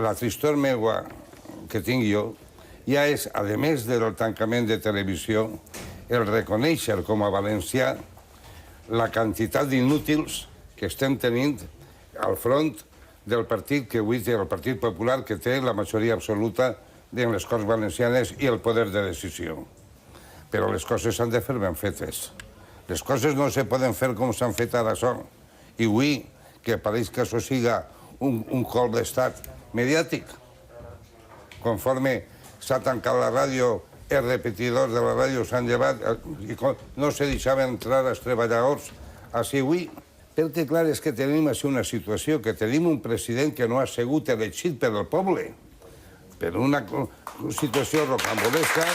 la tristor meua que tinc jo ja és, a més del tancament de televisió, el reconèixer com a valencià la quantitat d'inútils que estem tenint al front del partit que avui té, el Partit Popular, que té la majoria absoluta en les Corts Valencianes i el poder de decisió. Però les coses s'han de fer ben fetes. Les coses no se poden fer com s'han fet ara sol. I avui, que pareix que això siga un cop d'estat mediàtic, conforme s'ha tancat la ràdio, els repetidors de la ràdio s'han llevat i no se deixaven entrar els treballadors així avui. Perquè, clar, és que tenim així una situació, que tenim un president que no ha sigut elegit per el poble, per una situació rocambolesca